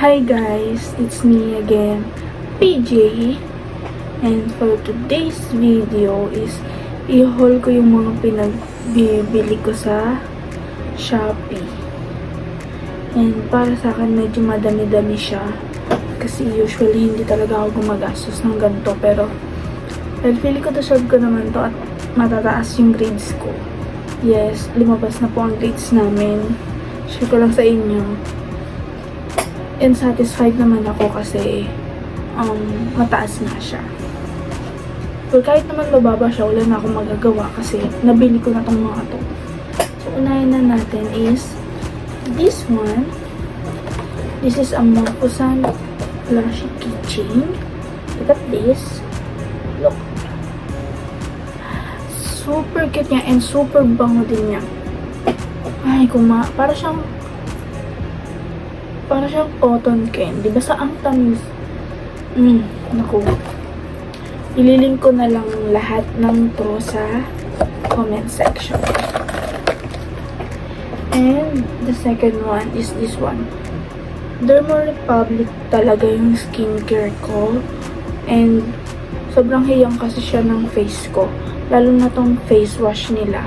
Hi guys, it's me again, PJ. And for today's video is i-haul ko yung mga pinagbibili ko sa Shopee. And para sa akin medyo madami-dami siya kasi usually hindi talaga ako gumagastos ng ganito, pero feeling ko deserve ko naman to at matataas yung grades ko. Yes, lumabas na po ang grades namin. Share ko lang sa inyo. And satisfied naman ako kasi mataas nga siya. Pero kahit naman bababa siya, wala na akong magagawa kasi nabili ko na tong mga to. So, unahin na natin is this one. This is a Morphosan Flashy Keychain. Look at this. Look. Super cute niya and super bango din niya. Ay, para siyang cotton candy. Basta ang tamis. Naku. Ililink ko na lang lahat ng to sa comment section. And the second one is this one. Derma Republic talaga yung skincare ko. And sobrang hiyang kasi siya ng face ko. Lalo na tong face wash nila.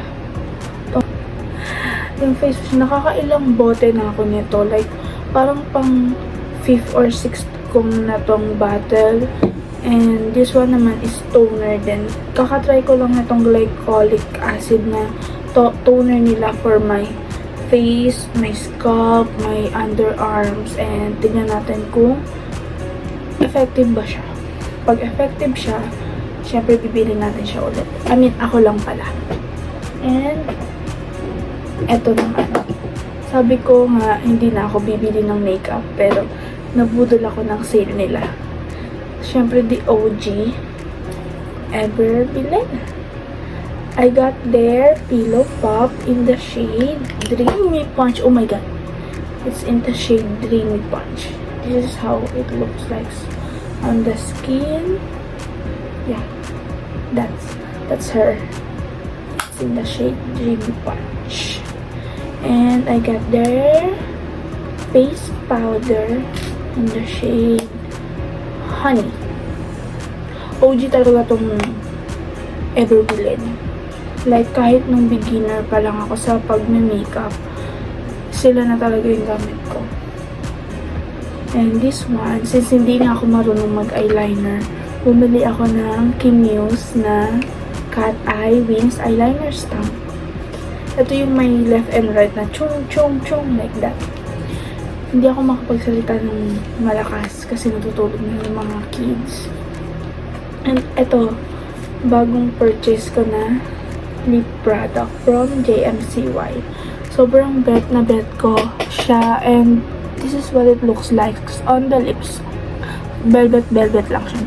Yung face wash, nakakailang bote na ako nito. Like, parang pang 5th or 6th kong na tong bottle. And this one naman is toner din. Kakatry ko lang na tong glycolic acid na toner nila for my face, my scalp, my underarms. And tingnan natin kung effective ba siya. Pag effective siya, syempre bibili natin siya ulit. I mean, ako lang pala. And eto naman. Sabi ko nga, hindi na ako bibili ng makeup, pero nabudol ako ng sale nila. Siyempre, the OG ever bilhin. I got their Pillow Pop in the shade Dreamy Punch. Oh my god. It's in the shade Dreamy Punch. This is how it looks like on the skin. Yeah. That's her. It's in the shade Dreamy Punch. And I got their face powder in the shade Honey. OG talaga tong ever bilhin. Like, kahit nung beginner pa lang ako sa pag-makeup, sila na talaga yung gamit ko. And this one, since hindi na ako marunong mag-eyeliner, bumili ako ng Kim Mills na Cat Eye Wings Eyeliner Stamp. Ito yung may left and right na chung chung chung like that. Hindi ako makapagsalita ng malakas kasi natutulog na yung mga kids. And ito, bagong purchase ko na lip product from JMCY. Sobrang bet na bet ko siya, and this is what it looks like on the lips. Velvet lang siya.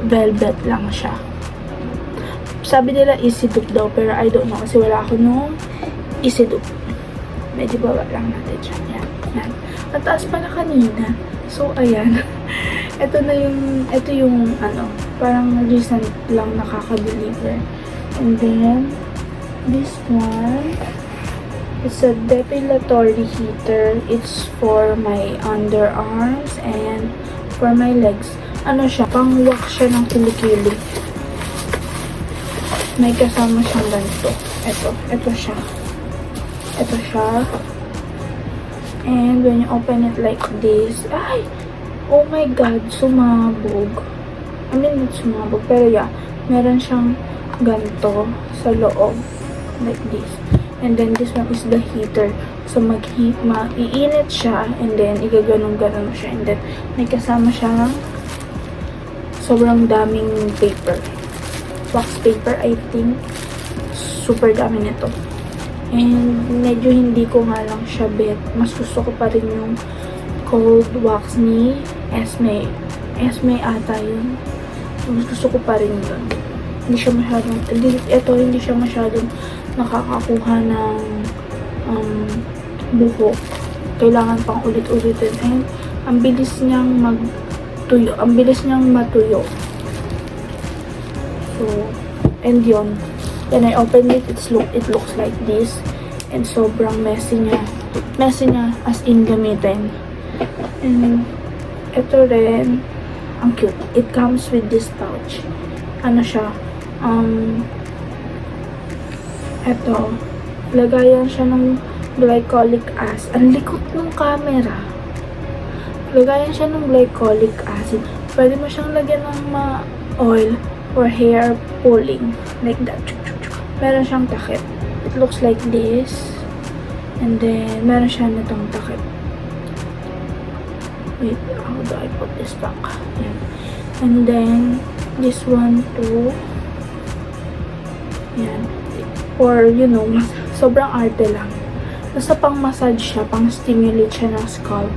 Velvet lang siya. Sabi nila easy dupe daw, pero I don't know kasi wala ako nung easy dupe. Medyo baba lang natin siya. Yan. Ang taas pala kanina. So, ayan. ito yung parang recent lang nakaka-deliver. And then, this one, it's a depilatory heater. It's for my underarms and for my legs. Ano siya? Pang-wax siya ng kilikili. May kasama siyang ganito. Ito siya. And when you open it like this, ay! Oh my god, sumabog. I mean, not sumabog, pero yeah, meron siyang ganito sa loob. Like this. And then this one is the heater. So, maiinit siya, and then igaganong-ganon siya. And then, may kasama siyang sobrang daming paper. Wax paper, I think. Super dami nito. And medyo hindi ko nga lang siya bet. Mas gusto ko pa rin yung cold wax ni Esme. Esme ata yun. Mas gusto ko pa rin yun. Hindi siya masyadong nakakakuha ng buhok. Kailangan pang ulit-ulitin. And ang bilis niyang matuyo. So, and yun. When I opened it, it looks like this. And sobrang messy niya. Messy niya as in gamitin. And ito rin, ang cute. It comes with this pouch. Ano siya? Ito. Lagayan siya ng glycolic acid. Ang likot ng camera. Lagayan siya ng glycolic acid. Pwede mo siyang lagyan ng oil or hair pulling. Like that. Meron siyang takip. It looks like this. And then, meron siya nitong takip. Wait, how do I put this back? Yan. And then, this one too. Yan. Or, you know, sobrang arte lang. Basta pang massage siya, pang stimulate siya ng scalp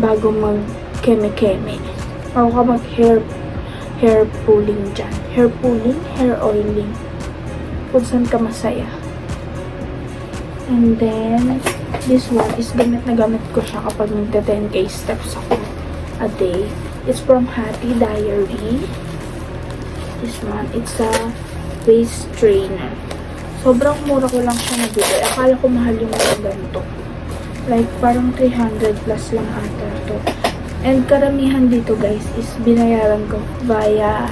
bago mag keme-keme. Bago ka mag hair pulling dyan. Hair pulling, hair oiling. Kung saan ka masaya. And then, this one is gamit na gamit ko siya kapag nagta-10K steps ako a day. It's from Happy Diary. This one, it's a waist trainer. Sobrang mura ko lang siya nabili. Akala ko mahal yung mga ganito. Like, parang 300 plus lang ata to. And karamihan dito guys is binayaran ko via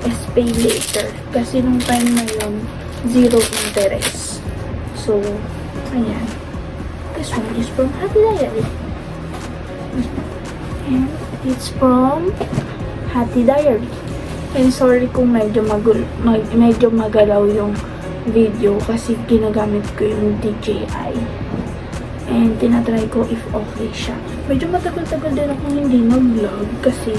SPay later. Kasi nung time na yun, 0 interest. So, ayan. This one is from Happy Diary. And it's from Happy Diary. And sorry kung medyo magalaw yung video kasi ginagamit ko yung DJI. And tinatry ko if okay siya. Medyo matagal-tagal din ako hindi mag-vlog kasi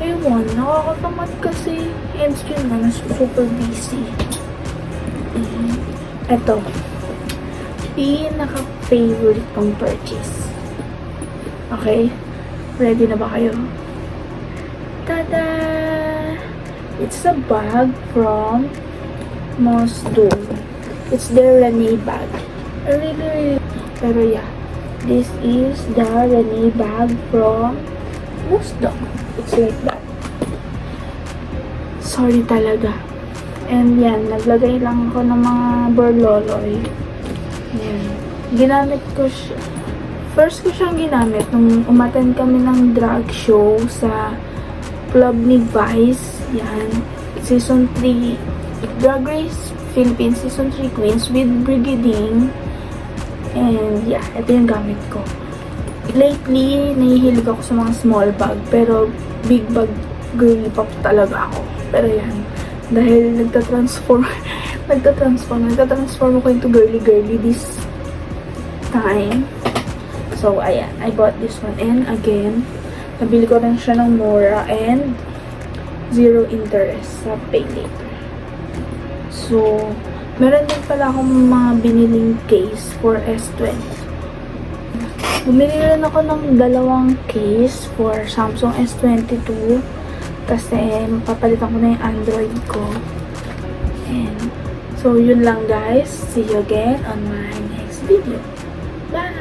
ewan, nakakatamad kasi and yun nga, super busy. Eto. Pinaka-favorite kong purchase. Okay? Ready na ba kayo? Tada! It's a bag from Mosdoom. It's their Rene bag. I really, pero yeah. This is the Rene bag from Mosdoom. It's like that. Sorry talaga. And yan, naglagay lang ako ng mga borloloy. Yan. Ginamit ko siya. First ko siyang ginamit nung umattend kami ng drag show sa club ni Vice. Yan. Season 3 Drag Race Philippines Season 3 Queens with Brigading. And yeah, ito yung gamit ko. Lately, nahihilig ako sa mga small bag. Pero big bag girly pop talaga ako. Pero yan, dahil nagtatransform ako into girly this time. So, ayan, I bought this one. And again, nabili ko rin siya ng mura and 0 interest sa pay later. So, meron din pala akong mga biniling case for S20. Bumili rin ako ng 2 case for Samsung S22 kasi papalitan ko na yung Android ko. And, so, yun lang guys. See you again on my next video. Bye!